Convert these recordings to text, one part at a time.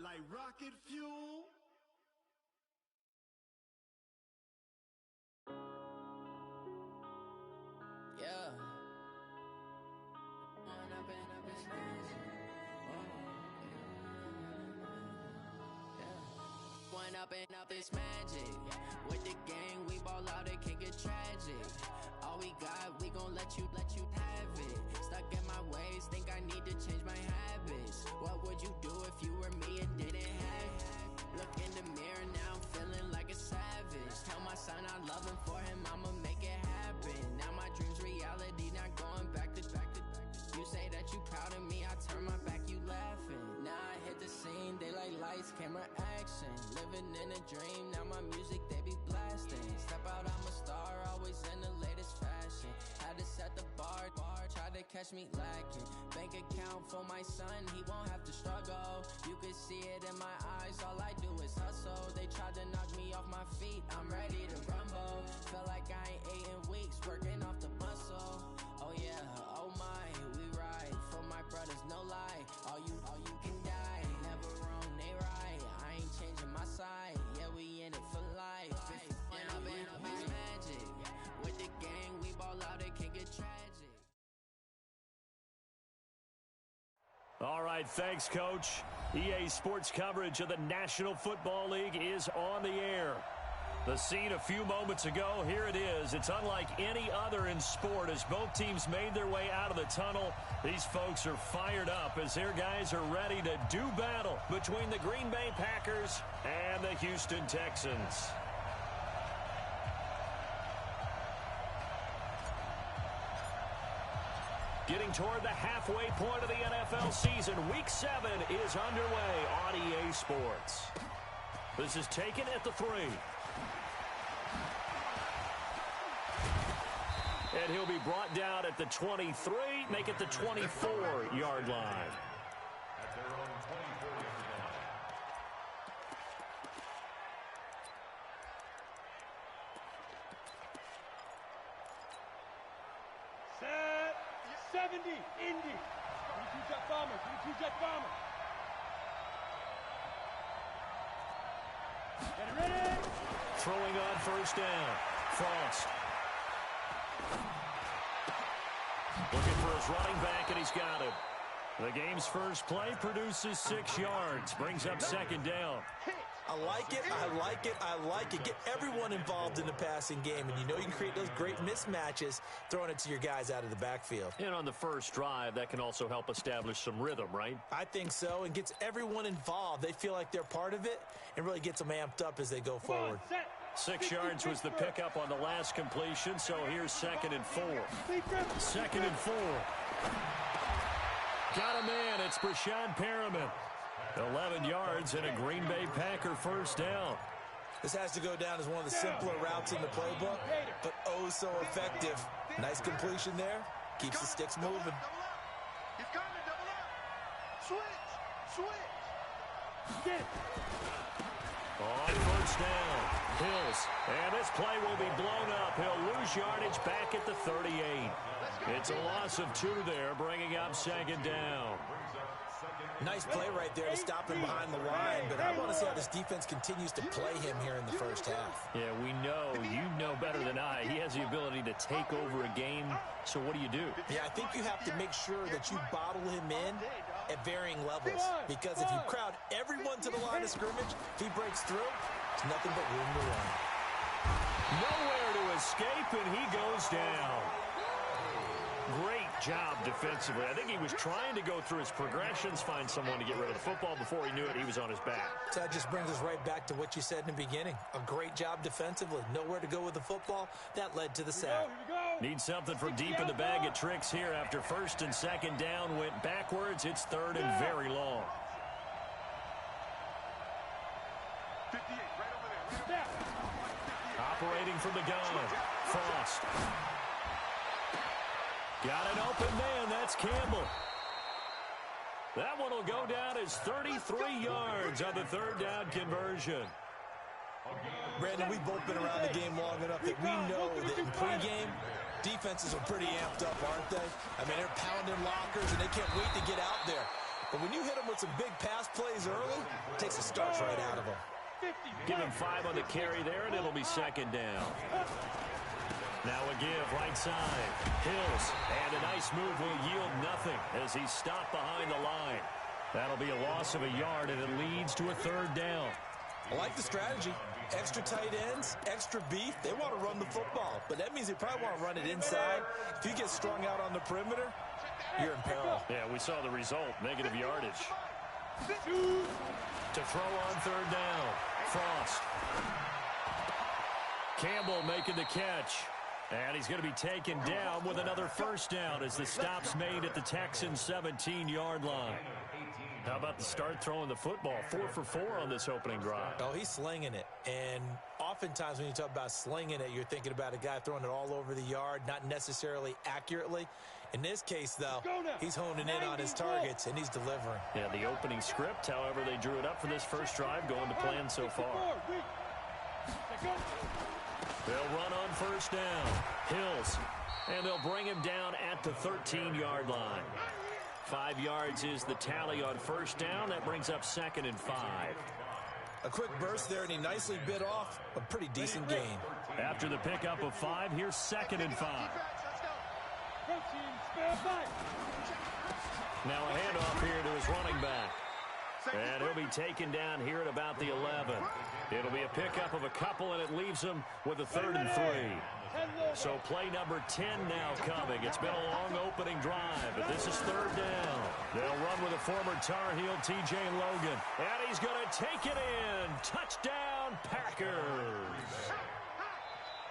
like rocket fuel. Yeah. Went up and up this magic. With the gang, we ball out, it can get tragic. All we got, we gon' let you have it. Stuck in my ways, think I need to change my habits. What would you do if you were me and didn't have it? Look in the mirror, now I'm feeling like a savage. Tell my son I love him, for him I'ma make it happen. Now my dream's reality, not going back to. You say that you proud of me, I turn my back, you laughing. Now I hit the scene, they like lights, camera, action. Living in a dream, now my music, they be blasting. Step out, I'm a star, always in the latest fashion. Had to set the bar, try to catch me lacking. Bank account for my son, he won't have to struggle. You can see it in my eyes, all I do is hustle. They tried to knock me off my feet, I'm ready to rumble. Feel like I ain't ate in weeks, working off the muscle. Oh yeah, oh my, we ride for my brothers, no lie. All you can die, never wrong, they right. I ain't changing my side, yeah, we in it for life. When I've been up, it's magic. With the gang, we ball out, it can get tragic. All right, thanks, Coach. EA Sports coverage of the National Football League is on the air. The scene a few moments ago, here it is. It's unlike any other in sport as both teams made their way out of the tunnel. These folks are fired up as their guys are ready to do battle between the Green Bay Packers and the Houston Texans. Getting toward the halfway point of the NFL season, Week 7 is underway on EA Sports. This is taken at the 3. And he'll be brought down at the 23, make it the 24-yard line. At their own 24-yard line. Set 70, Indy. 22 jet bomber, 22 jet bomber. Get it ready. Throwing on first down. Frost. Looking for his running back, and he's got it. The game's first play produces 6 yards. Brings up second down. I like it, I like it, I like it. Get everyone involved in the passing game, and you know you can create those great mismatches throwing it to your guys out of the backfield. And on the first drive, that can also help establish some rhythm, right? I think so, and gets everyone involved. They feel like they're part of it, and really gets them amped up as they go forward. 6 yards was the pickup on the last completion, so here's 2nd and 4. 2nd and 4. Got a man, it's Brashad Perriman. 11 yards and a Green Bay Packer first down. This has to go down as one of the simpler routes in the playbook, but oh so effective. Nice completion there. Keeps the sticks moving. He's coming, double up. Switch. Get it. On first down, Hills. And this play will be blown up. He'll lose yardage back at the 38. It's a loss of 2 there, bringing up 2nd down. Nice play right there to stop him behind the line, but I want to see how this defense continues to play him here in the first half. Yeah, we know. You know better than I. He has the ability to take over a game, so what do you do? Yeah, I think you have to make sure that you bottle him in at varying levels, because if you crowd everyone to the line of scrimmage, if he breaks through, there's nothing but room to run. Nowhere to escape, and he goes down. Great job defensively. I think he was trying to go through his progressions, find someone to get rid of the football. Before he knew it, he was on his back. So that just brings us right back to what you said in the beginning. A great job defensively. Nowhere to go with the football. That led to the sack. Need something from deep in the bag of tricks here. After 1st and 2nd down went backwards, it's 3rd and very long. 58, right over there. Operating from the gun. Frost. Got an open man, that's Campbell. That one will go down as 33 yards on the 3rd down conversion. Brandon, we've both been around the game long enough that we know that in pregame, defenses are pretty amped up, aren't they? I mean, they're pounding lockers, and they can't wait to get out there. But when you hit him with some big pass plays early, it takes the starch right out of him. Give him 5 on the carry there, and it'll be second down. Now a give, right side. Hills, and a nice move will yield nothing as he's stopped behind the line. That'll be a loss of a yard, and it leads to a third down. I like the strategy. Extra tight ends, extra beef. They want to run the football, but that means they probably want to run it inside. If you get strung out on the perimeter, you're in peril. Yeah, we saw the result, negative yardage. To throw on third down, Frost. Campbell making the catch. And he's going to be taken down with another first down as the stop's made at the Texans' 17-yard line. How about the start throwing the football? 4 for 4 on this opening drive. Oh, he's slinging it. And oftentimes when you talk about slinging it, you're thinking about a guy throwing it all over the yard, not necessarily accurately. In this case, though, he's honing in on his targets, and he's delivering. Yeah, the opening script, however, they drew it up for this first drive, going to plan so far. They'll run on first down. Hills. And they'll bring him down at the 13-yard line. 5 yards is the tally on first down. That brings up 2nd and 5. A quick burst there, and he nicely bit off a pretty decent gain. After the pickup of 5, here's 2nd and 5. Now a handoff here to his running back. And he'll be taken down here at about the 11. It'll be a pickup of a couple, and it leaves him with a 3rd and 3. So play number 10 now coming. It's been a long opening drive, but this is 3rd down. They'll run with a former Tar Heel, T.J. Logan. And he's going to take it in. Touchdown, Packers.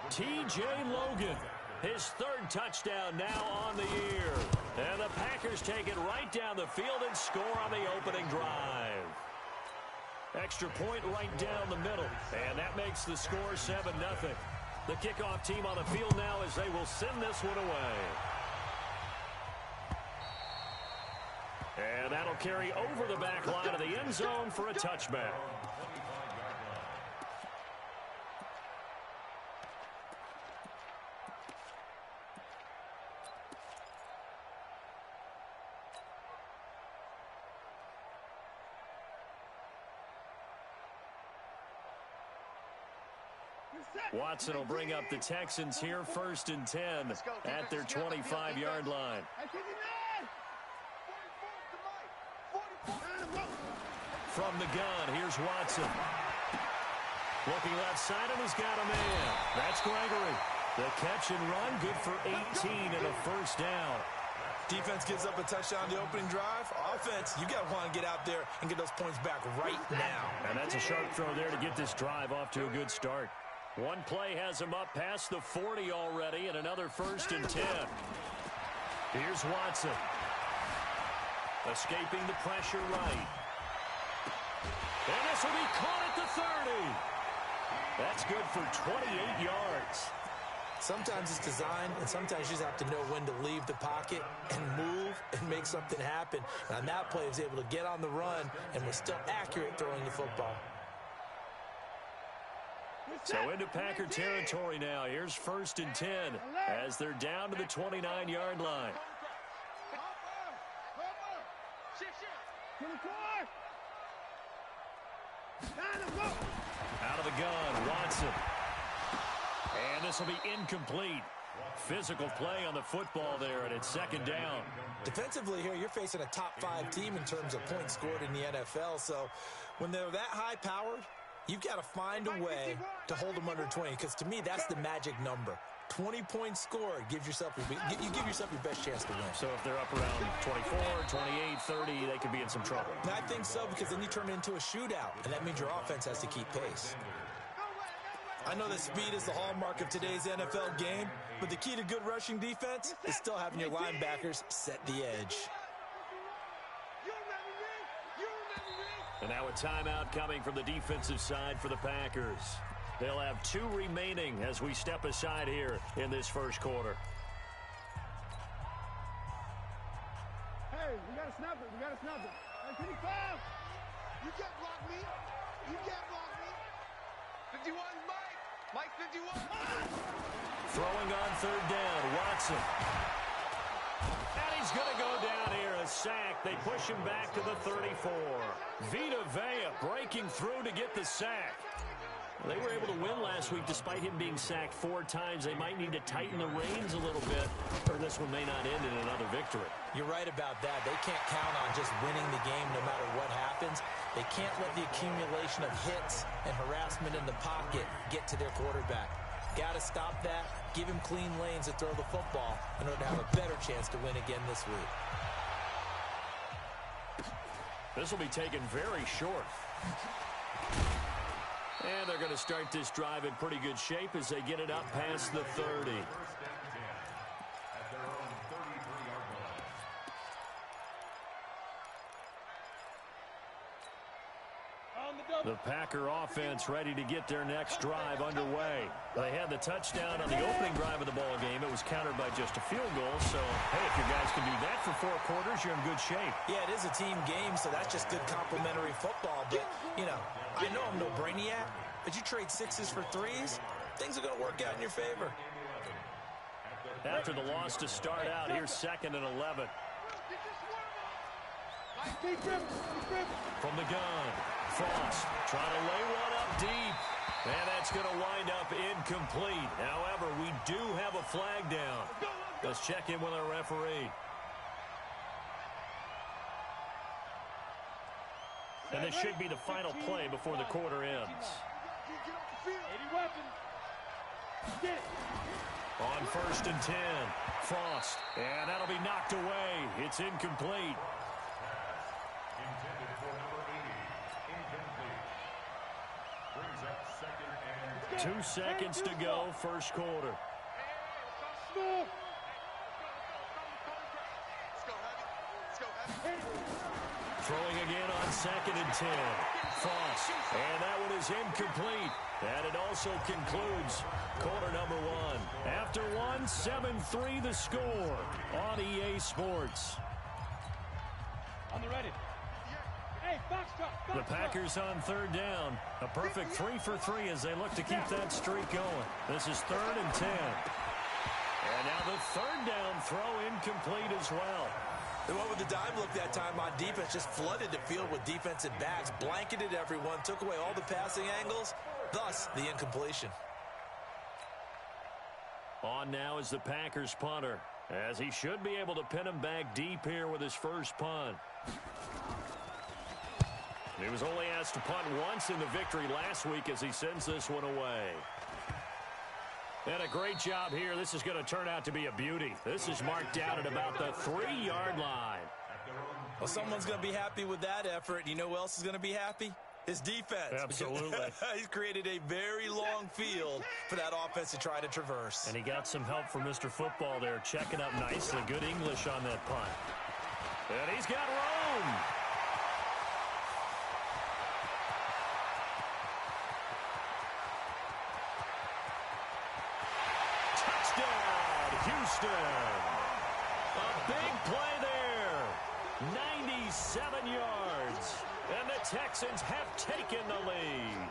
T.J. Logan. His 3rd touchdown now on the year. And the Packers take it right down the field and score on the opening drive. Extra point right down the middle. And that makes the score 7-0. The kickoff team on the field now as they will send this one away. And that'll carry over the back line of the end zone for a touchback. Watson will bring up the Texans here, 1st and 10 at their 25-yard line. From the gun, here's Watson. Looking left side, and he's got a man. That's Gregory. The catch and run, good for 18 and a first down. Defense gives up a touchdown on the opening drive. Offense, you got to want to get out there and get those points back right now. And that's a sharp throw there to get this drive off to a good start. One play has him up past the 40 already, and another 1st and 10. Here's Watson. Escaping the pressure right. And this will be caught at the 30. That's good for 28 yards. Sometimes it's design, and sometimes you just have to know when to leave the pocket and move and make something happen. And on that play, he was able to get on the run and was still accurate throwing the football. So into Packer territory now. Here's 1st and 10 as they're down to the 29-yard line. Out of the gun, Watson. And this will be incomplete. Physical play on the football there, and it's 2nd down. Defensively here, you're facing a top-5 team in terms of points scored in the NFL. So when they're that high-powered, you've got to find a way to hold them under 20, because to me, that's the magic number. 20 points scored gives yourself you give yourself your best chance to win. So if they're up around 24, 28, 30, they could be in some trouble. And I think so, because then you turn it into a shootout, and that means your offense has to keep pace. I know that speed is the hallmark of today's NFL game, but the key to good rushing defense is still having your linebackers set the edge. And now a timeout coming from the defensive side for the Packers. They'll have 2 remaining as we step aside here in this first quarter. Hey, we got to snap it. We got to snap it. Hey, 55. You can't block me. You can't block me. 51, Mike. Mike 51. Throwing on third down, Watson. And he's going to go down here, a sack. They push him back to the 34. Vita Vea breaking through to get the sack. They were able to win last week despite him being sacked 4 times. They might need to tighten the reins a little bit, or this one may not end in another victory. You're right about that. They can't count on just winning the game no matter what happens. They can't let the accumulation of hits and harassment in the pocket get to their quarterback. Got to stop that, give him clean lanes to throw the football in order to have a better chance to win again this week. This will be taken very short. And they're going to start this drive in pretty good shape as they get it up past the 30. The Packer offense ready to get their next drive underway. They had the touchdown on the opening drive of the ball game. It was countered by just a field goal. So, hey, if your guys can do that for 4 quarters, you're in good shape. Yeah, it is a team game, so that's just good complementary football. But, you know, I know I'm no brainiac, but you trade 6s for 3s, things are going to work out in your favor. After the loss to start out, here's 2nd and 11. From the gun, Frost trying to lay one up deep. And that's going to wind up incomplete. However, we do have a flag down. Let's check in with our referee. And this should be the final play before the quarter ends. On 1st and 10, Frost. And that'll be knocked away. It's incomplete. 2 seconds to go, first quarter. Throwing again on 2nd and 10. Frost. And that one is incomplete. And it also concludes quarter number 1. After 1, 7-3 the score on EA Sports. On the ready. The Packers on 3rd down. A perfect 3 for 3 as they look to keep that streak going. This is 3rd and 10. And now the 3rd down throw incomplete as well. They went with the dive look that time on defense, just flooded the field with defensive backs, blanketed everyone, took away all the passing angles, thus the incompletion. On now is the Packers punter, as he should be able to pin him back deep here with his first punt. He was only asked to punt once in the victory last week as he sends this one away. And a great job here. This is going to turn out to be a beauty. This is marked out at about the 3-yard line. Well, someone's going to be happy with that effort. You know who else is going to be happy? His defense. Absolutely. He's created a very long field for that offense to try to traverse. And he got some help from Mr. Football there, checking up nicely. Good English on that punt. And he's got room. Houston. A big play there. 97 yards. And the Texans have taken the lead.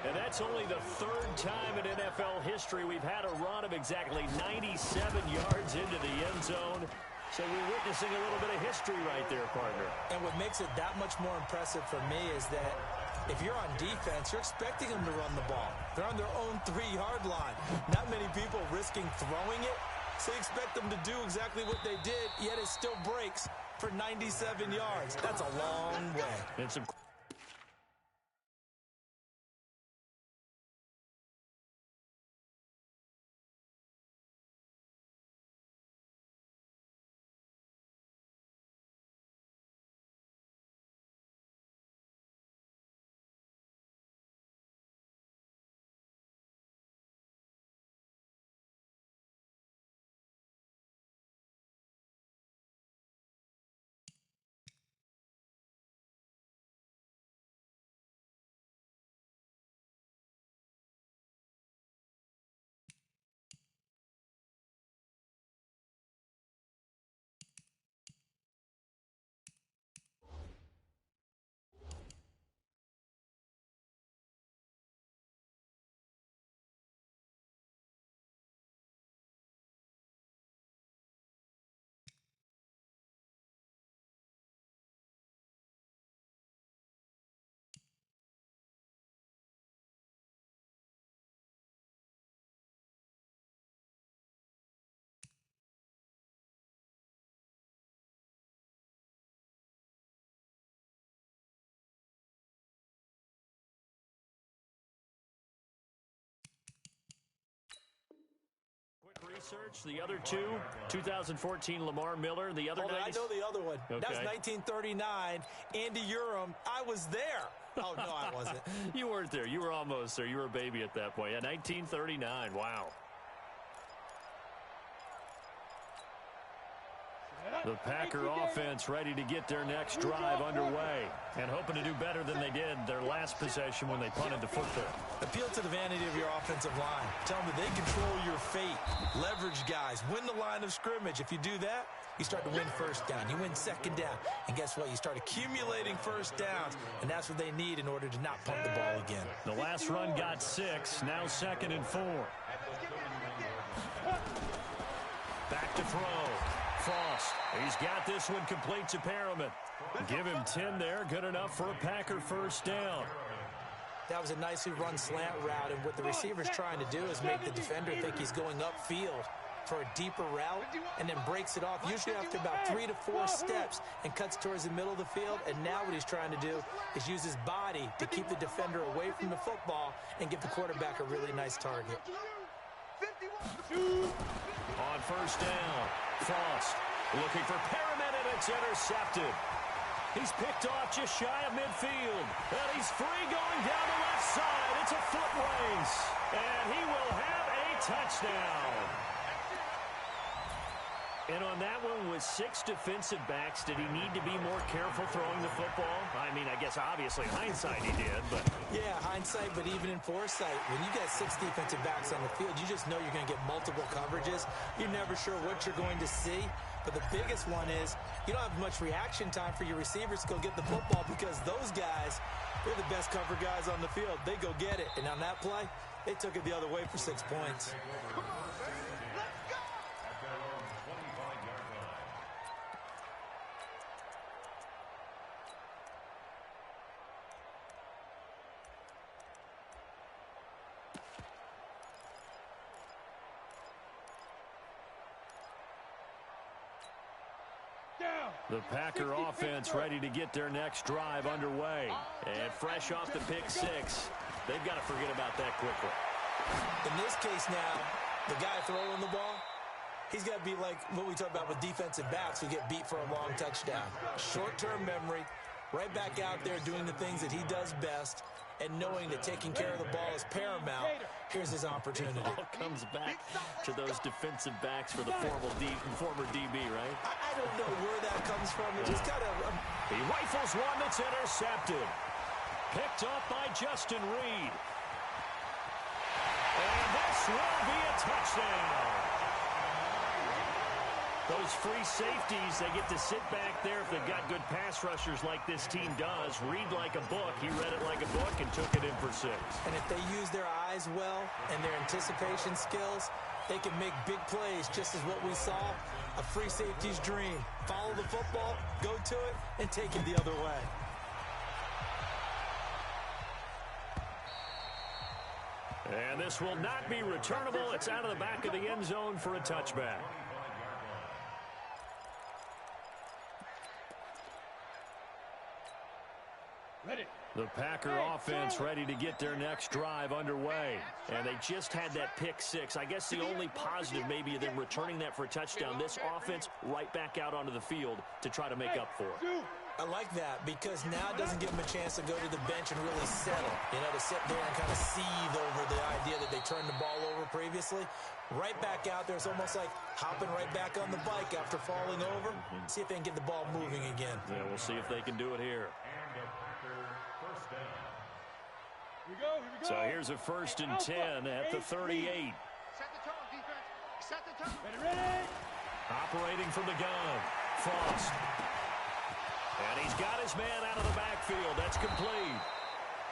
And that's only the 3rd time in NFL history we've had a run of exactly 97 yards into the end zone. So we're witnessing a little bit of history right there, partner. And what makes it that much more impressive for me is that if you're on defense, you're expecting them to run the ball. They're on their own 3-yard line. Not many people risking throwing it, so you expect them to do exactly what they did, yet it still breaks for 97 yards. That's a long way. And some research, the other two, 2014 Lamar Miller, the other I know the other one. Okay. That was 1939. Andy Urim. I was there. Oh, no, I wasn't. You weren't there. You were almost there. You were a baby at that point. Yeah, 1939. Wow. The Packer offense ready to get their next drive underway and hoping to do better than they did their last possession when they punted the football. Appeal to the vanity of your offensive line. Tell them that they control your fate. Leverage guys. Win the line of scrimmage. If you do that, you start to win first down. You win second down. And guess what? You start accumulating first downs. And that's what they need in order to not punt the ball again. The last run got 6. Now 2nd and 4. Back to throw. Frost. He's got this one complete to Perriman. Give him 10 there. Good enough for a Packer first down. That was a nicely run slant route, and what the receiver's trying to do is make the defender think he's going upfield for a deeper route and then breaks it off, usually after about 3 to 4 steps, and cuts towards the middle of the field. And now what he's trying to do is use his body to keep the defender away from the football and give the quarterback a really nice target. On first down, Frost looking for Perriman, and it's intercepted. He's picked off just shy of midfield, and he's free going down the left side. It's a foot race, and he will have a touchdown. And on that one, with 6 defensive backs, did he need to be more careful throwing the football? I mean, I guess obviously hindsight he did, but... Yeah, hindsight, but even in foresight, when you got 6 defensive backs on the field, you just know you're going to get multiple coverages. You're never sure what you're going to see. But the biggest one is you don't have much reaction time for your receivers to go get the football, because those guys, they're the best cover guys on the field. They go get it. And on that play, they took it the other way for 6 points. The Packer offense ready to get their next drive underway. And fresh off the pick 6, they've got to forget about that quickly. In this case now, the guy throwing the ball, he's got to be like what we talk about with defensive backs who get beat for a long touchdown. Short-term memory, right back out there doing the things that he does best, and knowing that taking care of the ball is paramount. Here's his opportunity. It all comes back to those defensive backs for the former DB, right? I don't know where that comes from. It just kind of... He rifles one that's intercepted. Picked up by Justin Reed. And this will be a touchdown. Those free safeties, they get to sit back there if they've got good pass rushers like this team does. Read like a book. He read it like a book and took it in for 6. And if they use their eyes well and their anticipation skills, they can make big plays, just as what we saw, a free safety's dream. Follow the football, go to it, and take it the other way. And this will not be returnable. It's out of the back of the end zone for a touchback. The Packer offense ready to get their next drive underway. And they just had that pick 6. I guess the only positive maybe of them returning that for a touchdown. This offense right back out onto the field to try to make up for it. I like that, because now it doesn't give them a chance to go to the bench and really settle. You know, to sit there and kind of seethe over the idea that they turned the ball over previously. Right back out there. It's almost like hopping right back on the bike after falling over. See if they can get the ball moving again. Yeah, we'll see if they can do it here. Here we go. So here's a 1st and 10 at the 38. Set the tone, defense. Set the tone. Ready. Operating from the gun, Frost. And he's got his man out of the backfield. That's complete.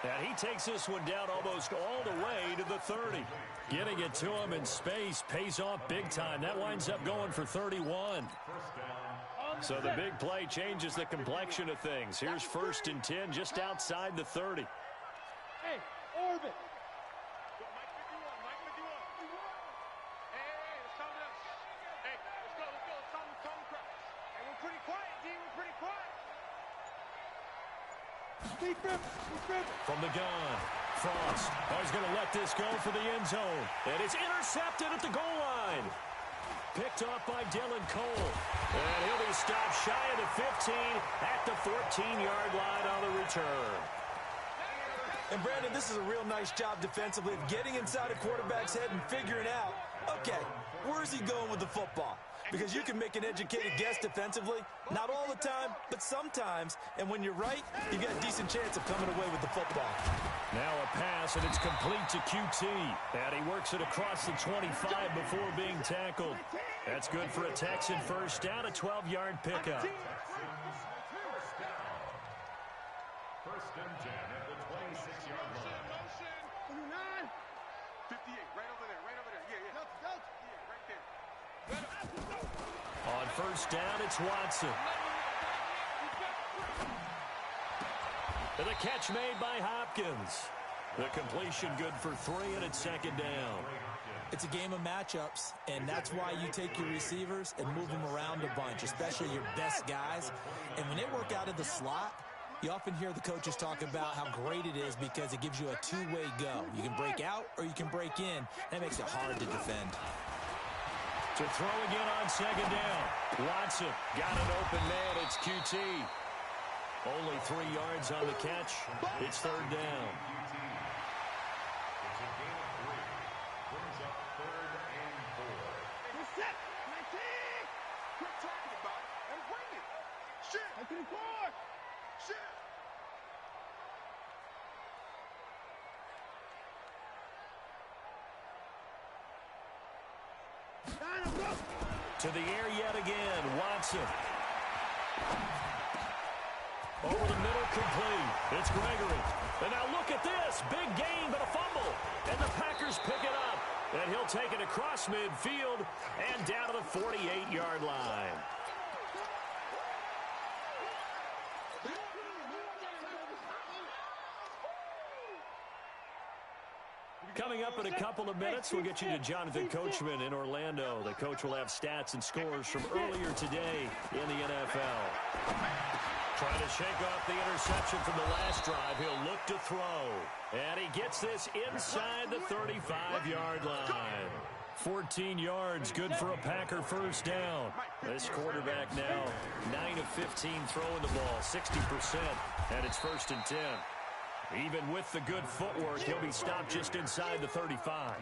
And he takes this one down almost all the way to the 30. Getting it to him in space pays off big time. That winds up going for 31. So the big play changes the complexion of things. Here's 1st and 10 just outside the 30. Hey, orbit. From the gun, Frost. Oh, he's going to let this go for the end zone. And it's intercepted at the goal line. picked off by Dylan Cole. And he'll be stopped shy of the 15 at the 14-yard line on the return. And, Brandon, this is a real nice job defensively of getting inside a quarterback's head and figuring out, okay, where is he going with the football? Because you can make an educated guess defensively, not all the time, but sometimes. And when you're right, you got a decent chance of coming away with the football. Now a pass, and it's complete to QT. And he works it across the 25 before being tackled. That's good for a Texan first down, a 12-yard pickup. First and 10 at the 26-yard line. 58, right over there, right over there. Yeah. Yeah, right there. On first down, it's Watson. And the catch made by Hopkins. The completion good for 3, and it's second down. It's a game of matchups, and that's why you take your receivers and move them around a bunch, especially your best guys. And when they work out of the slot, you often hear the coaches talk about how great it is because it gives you a two-way go. You can break out or you can break in. That makes it hard to defend. To throw again on second down. Watson got an open man. It's QT. Only 3 yards on the catch. It's third down. It's a gain of 3. Brings up third and 4. Set. 19. Quit talking about it and bring it. Shit. 24. Shit. To the air yet again. Watson. Over the middle, complete. It's Gregory. And now look at this. Big gain, but a fumble. And the Packers pick it up. And he'll take it across midfield and down to the 48-yard line. Coming up in a couple of minutes, we'll get you to Jonathan Coachman in Orlando. The coach will have stats and scores from earlier today in the NFL. Trying to shake off the interception from the last drive. He'll look to throw. And he gets this inside the 35-yard line. 14 yards, good for a Packer first down. This quarterback now 9 of 15 throwing the ball, 60%, and it's first and 10. Even with the good footwork, he'll be stopped just inside the 35.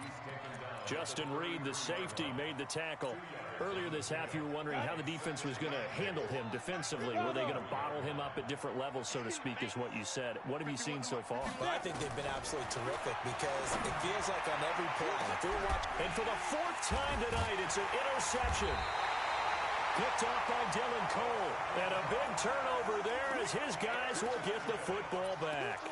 Justin Reed, the safety, made the tackle. Earlier this half, you were wondering how the defense was going to handle him defensively. Were they going to bottle him up at different levels, so to speak, is what you said. What have you seen so far? Well, I think they've been absolutely terrific because it feels like on every play, if they were watching. And for the 4th time tonight, it's an interception. Picked off by Dylan Cole. And a big turnover there as his guys will get the football back.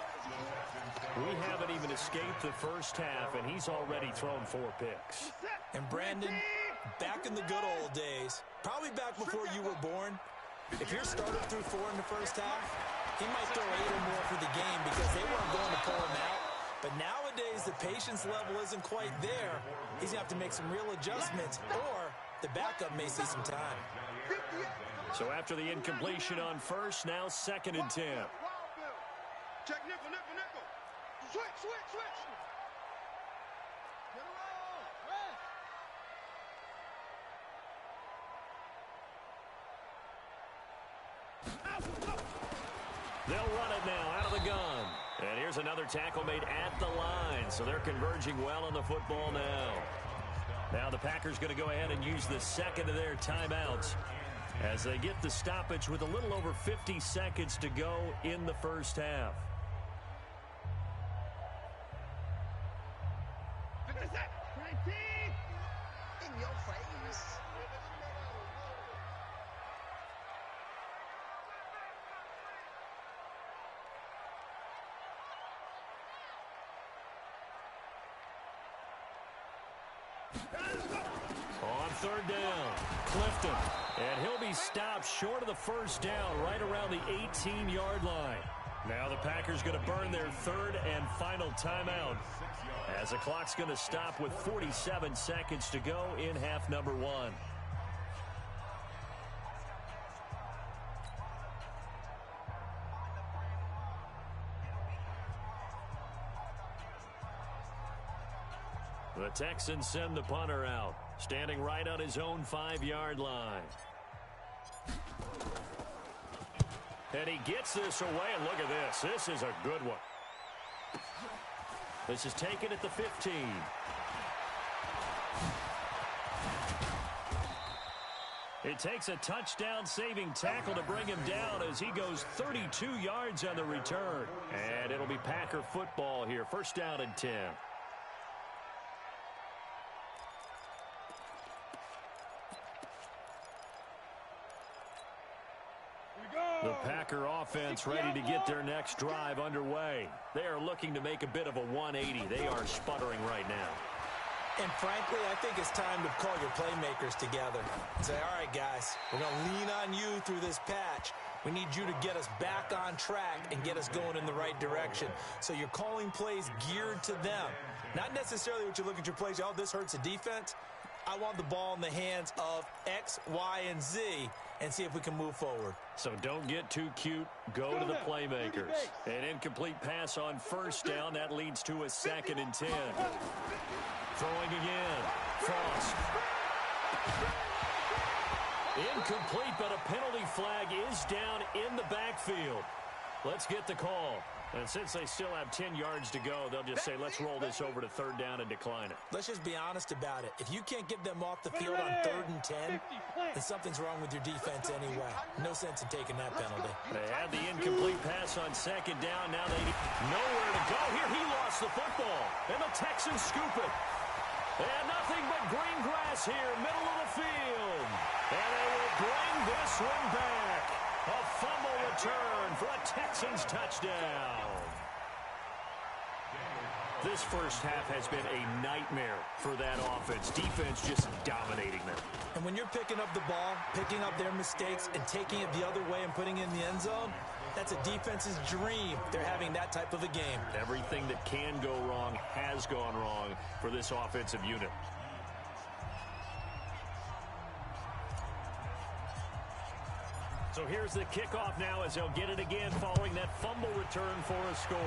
We haven't even escaped the first half, and he's already thrown 4 picks. And Brandon, back in the good old days, probably back before you were born, if your starter threw 4 in the first half, he might throw 8 or more for the game because they weren't going to pull him out. But nowadays, the patience level isn't quite there. He's going to have to make some real adjustments, or the backup may see some time. So after the incompletion on first, now second and 10. Check nickel. Switch. They'll run it now out of the gun. And here's another tackle made at the line. So they're converging well on the football now. Now the Packers going to go ahead and use the second of their timeouts as they get the stoppage with a little over 50 seconds to go in the first half. In your face. On third down, Clifton. And he'll be stopped short of the first down right around the 18-yard line. Now the Packers going to burn their 3rd and final timeout as the clock's going to stop with 47 seconds to go in half number 1. The Texans send the punter out. standing right on his own 5-yard line. And he gets this away, and look at this. This is a good one. This is taken at the 15. It takes a touchdown-saving tackle to bring him down as he goes 32 yards on the return. And it'll be Packer football here. First down and 10. The Packer offense ready to get their next drive underway. They are looking to make a bit of a 180. They are sputtering right now. And frankly, I think it's time to call your playmakers together and say, all right, guys, we're going to lean on you through this patch. We need you to get us back on track and get us going in the right direction. So you're calling plays geared to them. Not necessarily what you look at your plays, oh, this hurts the defense. I want the ball in the hands of X, Y, and Z and see if we can move forward. So don't get too cute. Go to the playmakers. An incomplete pass on first down. That leads to a 2nd and 10. Throwing again. Frost. Incomplete, but a penalty flag is down in the backfield. Let's get the call. And since they still have 10 yards to go, they'll just say, let's roll this over to 3rd down and decline it. Let's just be honest about it. If you can't get them off the field on 3rd and 10, then something's wrong with your defense anyway. No sense in taking that penalty. They had the incomplete pass on 2nd down. Now they need nowhere to go. Here he lost the football. And the Texans scoop it. And nothing but green grass here, middle of the field. And they will bring this one back. A fumble return for a Texans touchdown. This first half has been a nightmare for that offense. Defense just dominating them. And when you're picking up the ball, picking up their mistakes, and taking it the other way and putting it in the end zone, that's a defense's dream. They're having that type of a game. Everything that can go wrong has gone wrong for this offensive unit. So here's the kickoff now as they'll get it again following that fumble return for a score.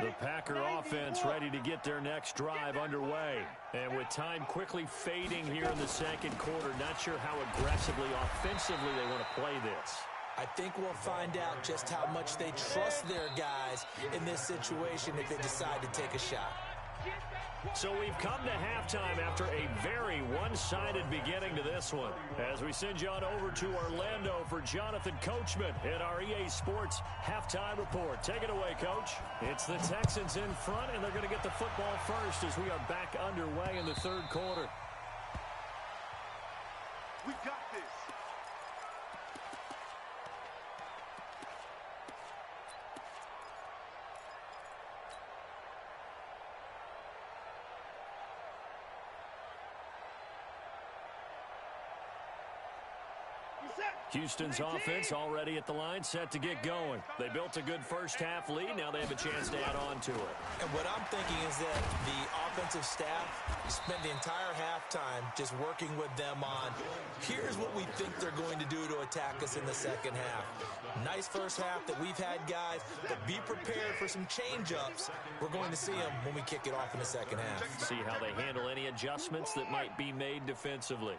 The Packer offense ready to get their next drive underway. And with time quickly fading here in the 2nd quarter, not sure how aggressively, offensively they want to play this. I think we'll find out just how much they trust their guys in this situation if they decide to take a shot. So we've come to halftime after a very one-sided beginning to this one. As we send you on over to Orlando for Jonathan Coachman in our EA Sports Halftime Report. Take it away, Coach. It's the Texans in front, and they're going to get the football first as we are back underway in the 3rd quarter. We got this. Houston's offense already at the line, set to get going. They built a good first half lead. Now they have a chance to add on to it. And what I'm thinking is that the offensive staff spent the entire halftime just working with them on, here's what we think they're going to do to attack us in the 2nd half. Nice first half that we've had, guys, but be prepared for some change-ups. We're going to see them when we kick it off in the 2nd half. See how they handle any adjustments that might be made defensively.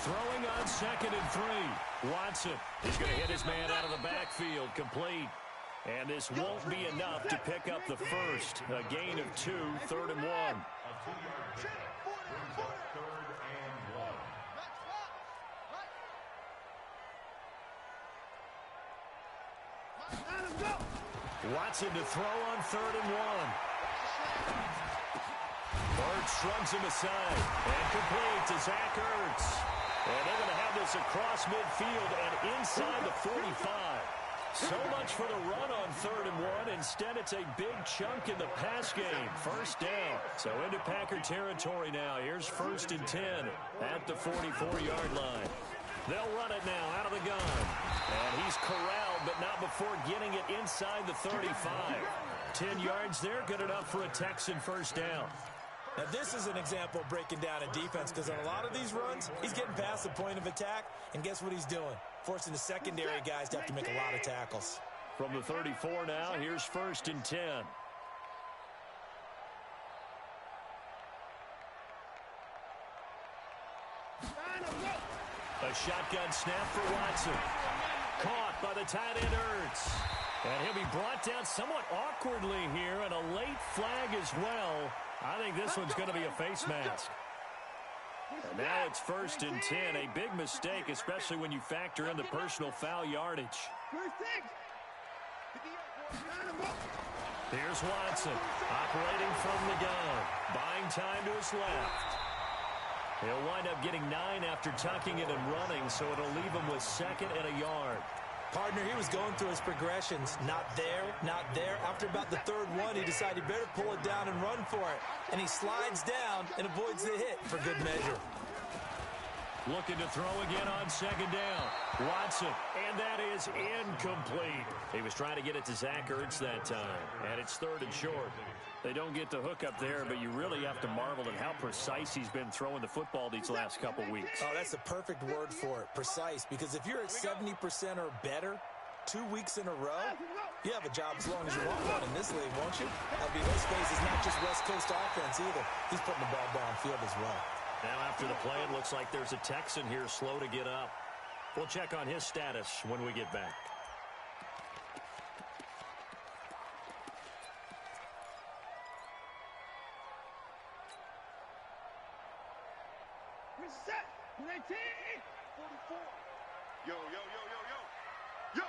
Throwing on 2nd and 3. Watson is going to hit his man out of the backfield, complete. And this won't be enough to pick up the first. A gain of 2, 3rd and 1. Watson to throw on 3rd and 1. Bird shrugs him aside and complete to Zach Ertz. And they're going to have this across midfield and inside the 45. So much for the run on 3rd and 1. Instead, it's a big chunk in the pass game. First down. So into Packer territory now. Here's 1st and 10 at the 44-yard line. They'll run it now out of the gun. And he's corralled but not before getting it inside the 35. 10 yards there, good enough for a Texan first down. Now, this is an example of breaking down a defense because on a lot of these runs, he's getting past the point of attack, and guess what he's doing? Forcing the secondary guys to have to make a lot of tackles. From the 34 now, here's 1st and 10. A shotgun snap for Watson. Caught by the tight end Ertz. And he'll be brought down somewhat awkwardly here, and a late flag as well. I think this one's going to be a face mask. And now it's 1st and 10. A big mistake, especially when you factor in the personal foul yardage. Here's Watson, operating from the gun, buying time to his left. He'll wind up getting 9 after tucking it and running, so it'll leave him with 2nd and a yard. Partner, he was going through his progressions. Not there, not there. After about the 3rd one, he decided he better pull it down and run for it. And he slides down and avoids the hit for good measure. Looking to throw again on 2nd down. Watson, and that is incomplete. He was trying to get it to Zach Ertz that time, and it's 3rd and short. They don't get the hook up there, but you really have to marvel at how precise he's been throwing the football these last couple weeks. Oh, that's the perfect word for it, precise, because if you're at 70% or better 2 weeks in a row, you have a job as long as you want one in this league, won't you? Let's face it, it's not just West Coast offense either. He's putting the ball downfield as well. Now after the play, it looks like there's a Texan here slow to get up. We'll check on his status when we get back. Set. 19. 44. Yo, yo, yo, yo, yo. Yo.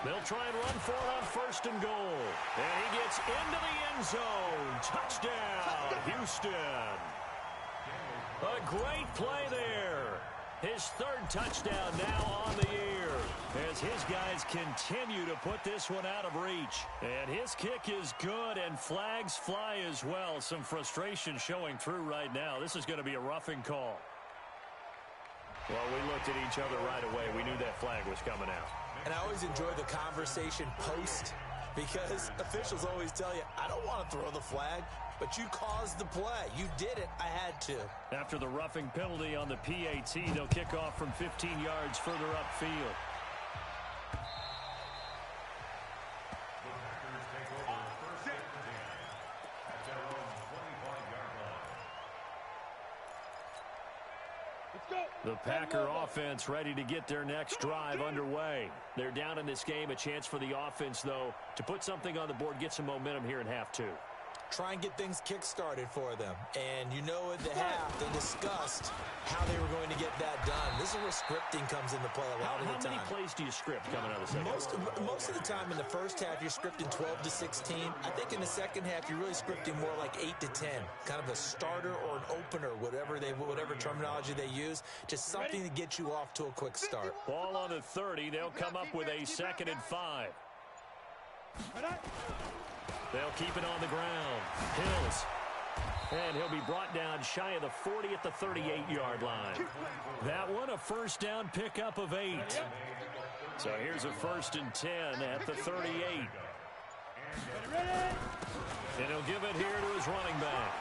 They'll try and run for it on 1st and goal. And he gets into the end zone. Touchdown, Houston. A great play there. His 3rd touchdown now on the year as his guys continue to put this one out of reach. And his kick is good, and flags fly as well. Some frustration showing through right now. This is going to be a roughing call. Well, we looked at each other right away. We knew that flag was coming out. And I always enjoy the conversation post because officials always tell you, I don't want to throw the flag, but you caused the play. You did it. I had to. After the roughing penalty on the PAT, they'll kick off from 15 yards further upfield. The Packer offense ready to get their next drive underway. They're down in this game. A chance for the offense, though, to put something on the board, get some momentum here in half 2. Try and get things kick-started for them. And you know at the half, they discussed how they were going to get that done. This is where scripting comes into play a lot of the time. How many plays do you script coming out of the second? Most of the time in the first half, you're scripting 12 to 16. I think in the second half, you're really scripting more like 8 to 10. Kind of a starter or an opener, whatever terminology they use. Just something to get you off to a quick start. Ball on the 30. They'll come up with a 2nd and 5. They'll keep it on the ground. Hills. And he'll be brought down shy of the 40 at the 38-yard line. That one, a 1st down pickup of 8. So here's a 1st and 10 at the 38. And he'll give it here to his running back.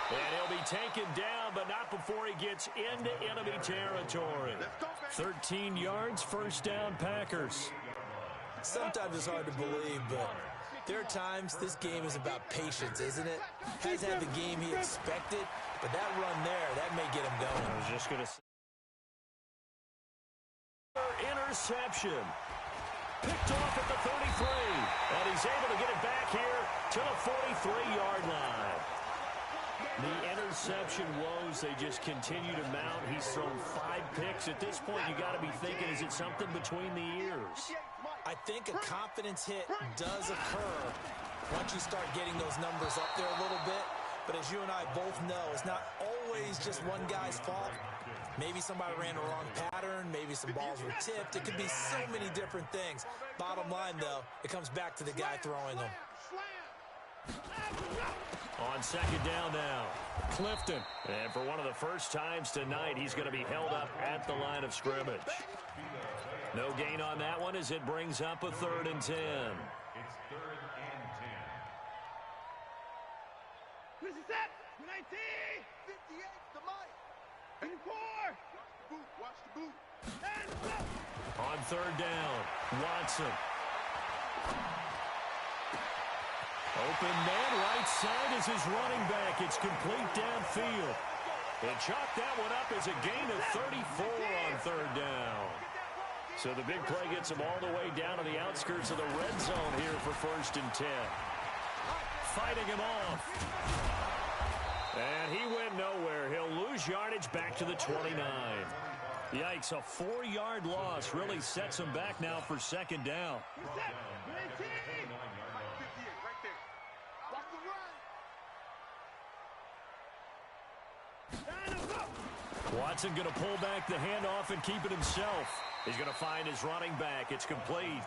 And he'll be taken down, but not before he gets into enemy territory. 13 yards, 1st down, Packers. Sometimes it's hard to believe, but there are times this game is about patience, isn't it? Hasn't had the game he expected, but that run there, that may get him going. I was just going to say. Interception. Picked off at the 33. And he's able to get it back here to the 43-yard line. The interception woes, they just continue to mount. He's thrown 5 picks. At this point, you got to be thinking, is it something between the ears? I think a confidence hit does occur once you start getting those numbers up there a little bit. But as you and I both know, it's not always just one guy's fault. Maybe somebody ran the wrong pattern. Maybe some balls were tipped. It could be so many different things. Bottom line, though, it comes back to the guy throwing them. On second down now, Clifton. And for one of the first times tonight, he's going to be held up at the line of scrimmage. No gain on that one as it brings up a 3rd and 10. It's 3rd and 10. This is it. 19. 58 to Mike. 84. Watch the boot. And go. On 3rd down, Watson. Open man, right side is his running back. It's complete downfield. And chalk that one up as a gain of 34 on 3rd down. So the big play gets him all the way down to the outskirts of the red zone here for 1st and 10. Fighting him off. And he went nowhere. He'll lose yardage back to the 29. Yikes, a 4-yard loss really sets him back now for 2nd down. Watson going to pull back the handoff and keep it himself. He's going to find his running back. It's complete.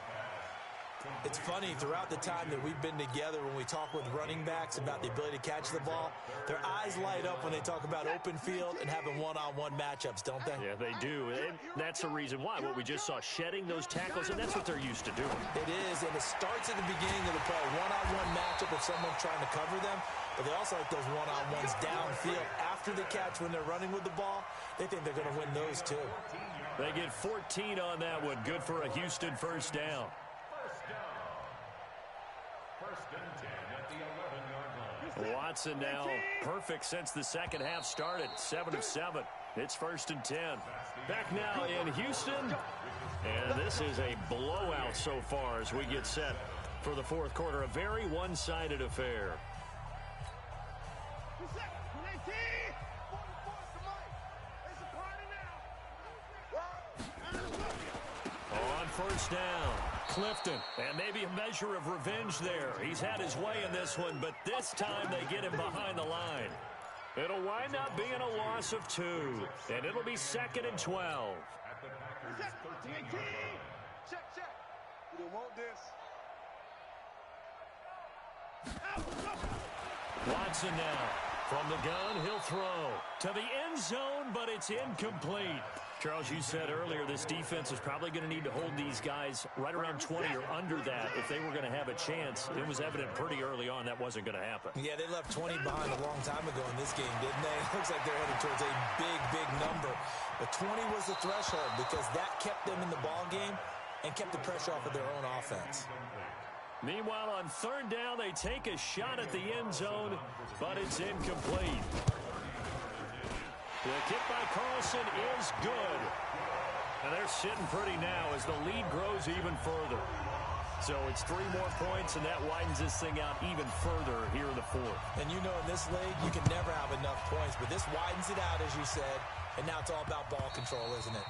It's funny, throughout the time that we've been together, when we talk with running backs about the ability to catch the ball, their eyes light up when they talk about open field and having one-on-one matchups, don't they? Yeah, they do. And that's the reason why. What we just saw, shedding those tackles, and that's what they're used to doing. It is, and it starts at the beginning of the play. One-on-one matchup if someone's trying to cover them, but they also like those one-on-ones downfield after the catch when they're running with the ball. They think they're going to win those, too. They get 14 on that one. Good for a Houston 1st down. Watson now perfect since the second half started. 7 of 7. It's 1st and 10. Back now in Houston. And this is a blowout so far as we get set for the 4th quarter. A very one-sided affair. On 1st down, Clifton, and maybe a measure of revenge there. He's had his way in this one, but this time they get him behind the line. It'll wind up being a loss of 2, and it'll be 2nd and 12. Check. We don't want this. Watson now. From the gun, he'll throw to the end zone, but it's incomplete. Charles, you said earlier this defense is probably going to need to hold these guys right around 20 or under that if they were going to have a chance. It was evident pretty early on that wasn't going to happen. Yeah, they left 20 behind a long time ago in this game, didn't they? It looks like they're headed towards a big number. But 20 was the threshold because that kept them in the ball game and kept the pressure off of their own offense. Meanwhile, on 3rd down, they take a shot at the end zone, but it's incomplete. The kick by Carlson is good. And they're sitting pretty now as the lead grows even further. So it's 3 more points, and that widens this thing out even further here in the 4th. And you know in this league, you can never have enough points, but this widens it out, as you said, and now it's all about ball control, isn't it?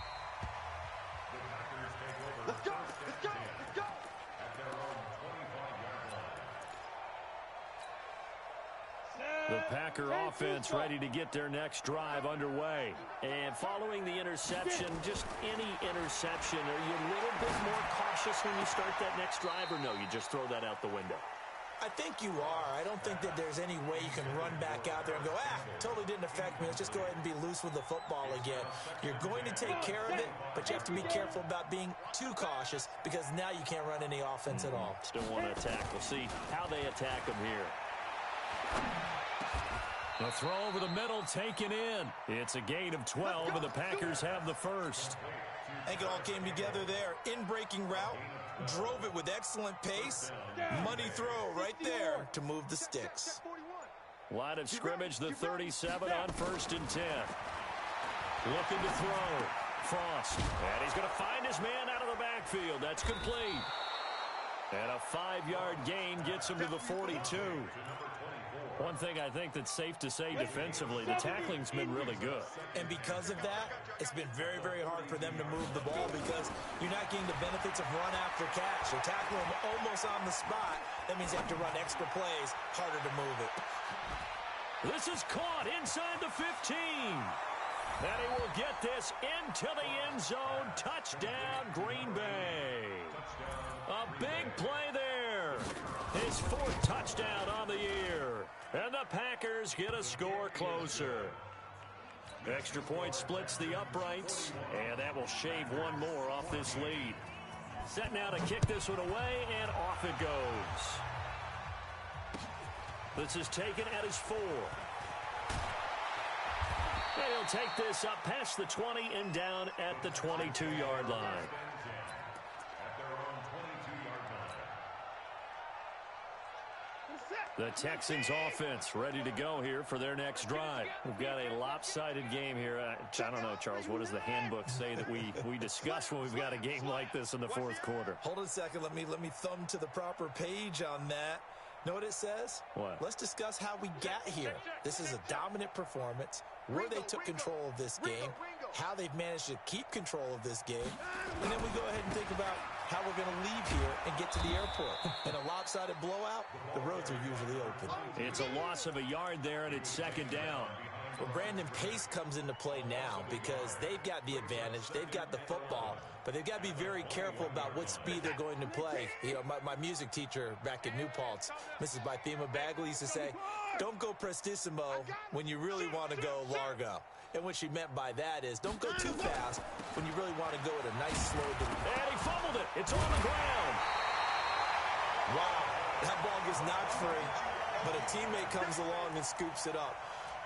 Let's go. The Packer offense ready to get their next drive underway. And following the interception, just any interception, are you a little bit more cautious when you start that next drive, or no, you just throw that out the window? I think you are. I don't think that there's any way you can run back out there and go, totally didn't affect me. Let's just go ahead and be loose with the football again. You're going to take care of it, but you have to be careful about being too cautious because now you can't run any offense at all. Still want to attack. We'll see how they attack them here. The throw over the middle taken in. It's a gain of 12, and the Packers have the first. I think it all came together there. In-breaking route, drove it with excellent pace. Money throw right there to move the sticks. Line of scrimmage, the 37 on 1st and 10. Looking to throw. Frost. And he's going to find his man out of the backfield. That's complete. And a 5-yard gain gets him to the 42. One thing I think that's safe to say defensively, the tackling's been really good. And because of that, it's been very, very hard for them to move the ball because you're not getting the benefits of run after catch. You're tackling them almost on the spot. That means you have to run extra plays, harder to move it. This is caught inside the 15. And he will get this into the end zone. Touchdown, Green Bay. A big play there. His 4th touchdown on the year. And the Packers get a score closer. Extra point splits the uprights, and that will shave one more off this lead. Set now to kick this one away, and off it goes. This is taken at his 4. And he'll take this up past the 20 and down at the 22-yard line. The Texans offense ready to go here for their next drive. We've got a lopsided game here. I don't know, Charles, what does the handbook say that we discuss when we've got a game like this in the fourth quarter? Hold on a second. Let me thumb to the proper page on that. Know what it says? What? Let's discuss how we got here. This is a dominant performance, where they took control of this game, how they've managed to keep control of this game, and then we go ahead and think about how we're going to leave here and get to the airport. In a lopsided blowout, the roads are usually open. It's a loss of a yard there, and it's second down. Well, Brandon, pace comes into play now because they've got the advantage. They've got the football, but they've got to be very careful about what speed they're going to play. You know, my music teacher back in New Paltz, Mrs. Bythema Bagley, used to say, don't go prestissimo when you really want to go largo. And what she meant by that is don't go too fast when you really want to go at a nice, slow delivery. And he fumbled it. It's on the ground. Wow, that ball gets knocked free, but a teammate comes along and scoops it up.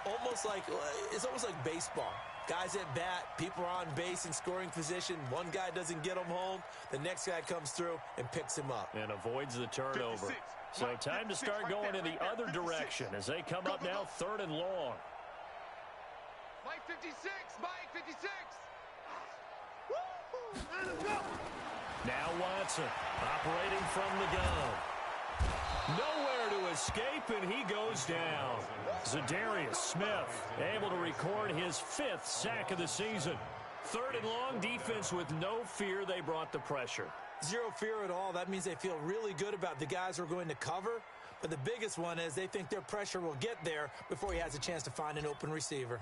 It's almost like baseball. Guys at bat, people are on base in scoring position. One guy doesn't get him home. The next guy comes through and picks him up. And avoids the turnover. So time to start going in the other direction as they come up now 3rd and long. Mike 56, Mike 56. Now Watson operating from the gun. Nowhere to escape, and he goes down. Zadarius Smith able to record his 5th sack of the season. 3rd and long, defense with no fear. They brought the pressure. Zero fear at all. That means they feel really good about the guys who are going to cover. But the biggest one is they think their pressure will get there before he has a chance to find an open receiver.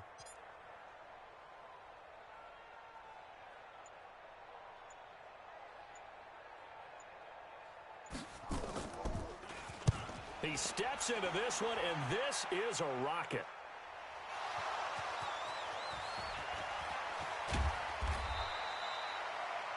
He steps into this one, and this is a rocket.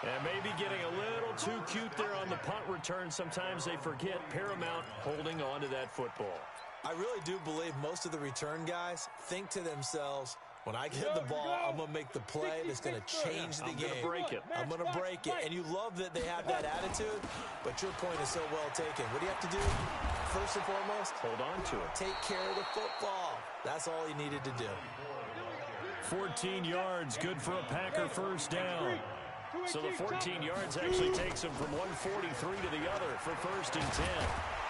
And maybe getting a little too cute there on the punt return. Sometimes they forget Paramount holding on to that football. I really do believe most of the return guys think to themselves, when I get the ball, I'm going to make the play that's going to change the game. I'm going to break it. I'm going to break it. And you love that they have that attitude, but your point is so well taken. What do you have to do? First and foremost, hold on to it. Take care of the football. That's all he needed to do. 14 yards, good for a Packer first down. So the 14 yards actually takes him from 143 to the other for 1st and 10.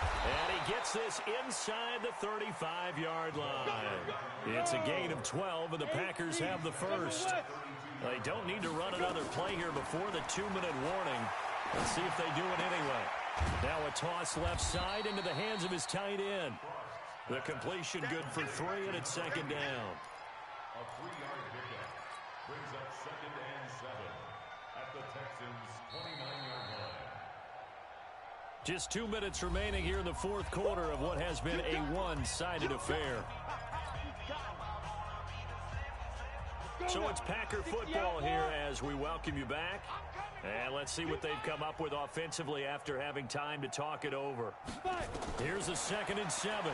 And he gets this inside the 35-yard line. It's a gain of 12, and the Packers have the first. They don't need to run another play here before the 2-minute warning. Let's see if they do it anyway. Now a toss left side into the hands of his tight end. The completion good for 3, and it's 2nd down. A 3-yard pickup brings up 2nd and 7 at the Texans' 29-yard line. Just 2 minutes remaining here in the fourth quarter of what has been a one-sided affair. So it's Packer football here as we welcome you back. And let's see what they've come up with offensively after having time to talk it over. Here's a 2nd and 7.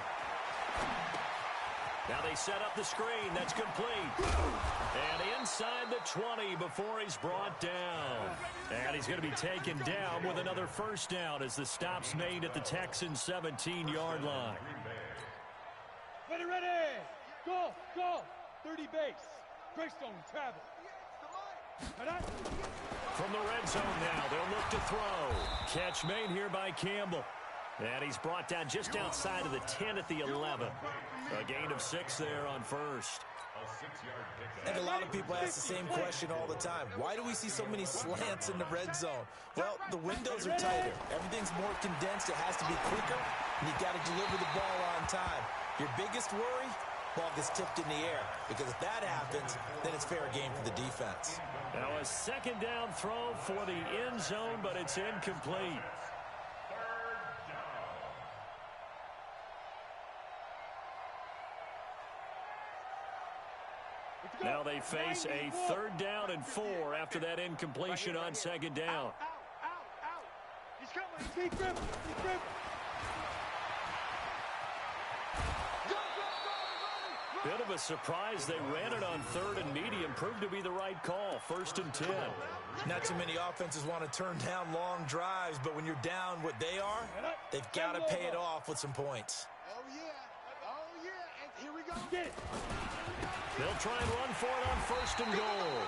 Now they set up the screen. That's complete. And inside the 20 before he's brought down. And he's going to be taken down with another first down as the stop's made at the Texans' 17-yard line. Ready. Go. 30 base. Greystone, travel. From the red zone now, they'll look to throw. Catch made here by Campbell. And he's brought down just outside of the 10 at the 11. A gain of 6 there on first. And a lot of people ask the same question all the time. Why do we see so many slants in the red zone? Well, the windows are tighter. Everything's more condensed. It has to be quicker, and you've got to deliver the ball on time. Your biggest worry? Ball gets tipped in the air, because if that happens, then it's fair game for the defense. Now a 2nd down throw for the end zone, but it's incomplete. Now they face a 3rd down and 4 after that incompletion on 2nd down. Out. He's coming. Keep grip. Bit of a surprise. They ran it on 3rd and medium. Proved to be the right call. 1st and 10. Not too many offenses want to turn down long drives, but when you're down what they are, they've got to pay it off with some points. Oh, yeah. And here we go. Get it. They'll try and run for it on 1st and goal.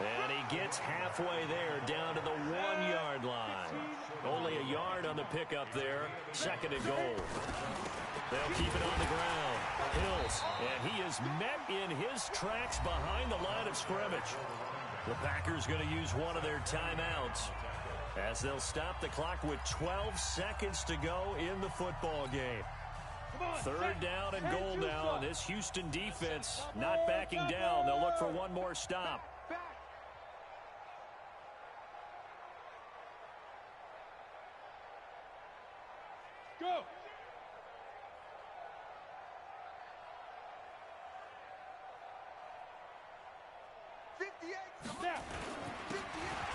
And he gets halfway there, down to the 1-yard line. Only a yard on the pickup there. 2nd and goal. They'll keep it on the ground. Hills, and he is met in his tracks behind the line of scrimmage. The Packers going to use one of their timeouts as they'll stop the clock with 12 seconds to go in the football game. 3rd down and goal now. This Houston defense not backing down. They'll look for one more stop. Go.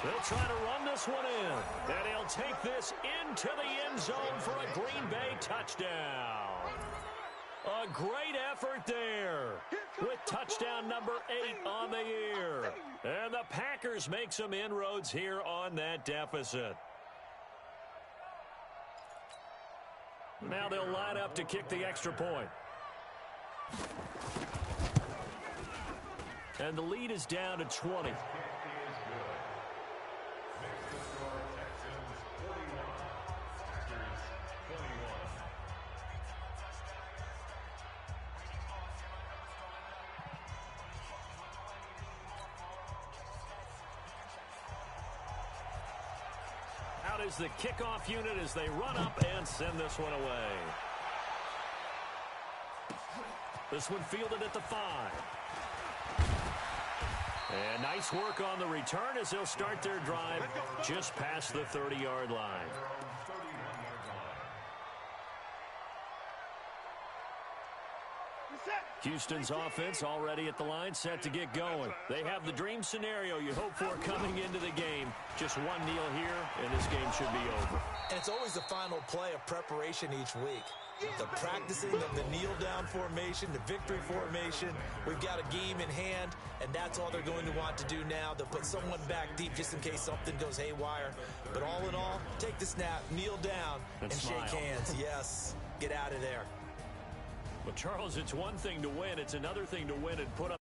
They'll try to run this one in, and he'll take this into the end zone for a Green Bay touchdown. A great effort there with touchdown number 8 on the year. And the Packers make some inroads here on that deficit. Now they'll line up to kick the extra point. And the lead is down to 20. Out is the kickoff unit as they run up and send this one away. This one fielded at the 5. And nice work on the return as they'll start their drive just past the 30-yard line. Houston's offense already at the line, set to get going. They have the dream scenario you hope for coming into the game. Just one kneel here, and this game should be over. And it's always the final play of preparation each week. The practicing of the kneel-down formation, the victory formation. We've got a game in hand, and that's all they're going to want to do now. They'll put someone back deep just in case something goes haywire. But all in all, take the snap, kneel down, and shake hands. Yes, get out of there. Well, Charles, it's one thing to win. It's another thing to win and put up